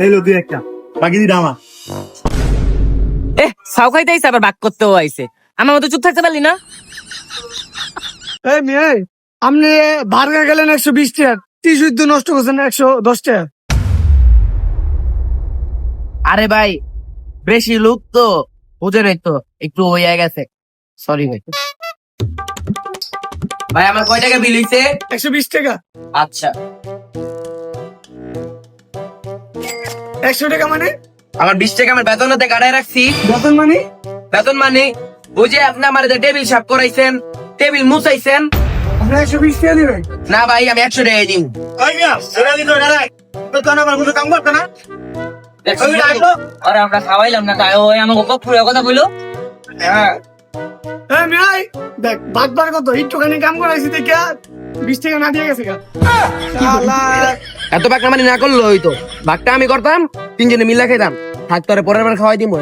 এই লো দুই একটা, বাকি দিটা আমার। সাউ খাইতে আইসে আবার ভাগ করতেও আইসে, আমার মতো চুপ থাকতে পারলি না? এই মেয়ে, আপনি বার্গার গেলেন 120 টাকা, টিস্যু নষ্ট করছেন 110 টাকা। আরে ভাই, বেশি লোক তো বুঝে নাই তো, একটু হয়ে গেছে, সরি ভাই। ভাই আমার কয় টাকা বিল হইছে? 120 টাকা। আচ্ছা, 100 টাকা মানে? আমার 20 টাকা আমার বেতনতে কাটায় রাখছি। বেতন মানে? বেতন মানে ওই যে আপনি আমার টেবিল সাফ করাইছেন, টেবিল মুছাইছেন। আপনি 120 টাকা দিবেন? না ভাই, আমি 100 টাকা দিই। আরে আমরা খাওয়াইলাম না, তাই ওই আমাকে পুরো কথা বললো। এই মেয়ে, দেখ বাগবার কত একটুখানি কাম করাইছি দেখে 20 টাকা না দিয়ে গেছে গা। শালা, এত বাকনা মানে না করলো হইতো, ভাগটা আমি করতাম, তিনজনে মিল্লা খেতাম, থাকতো পরের বার খাওয়াই দিব।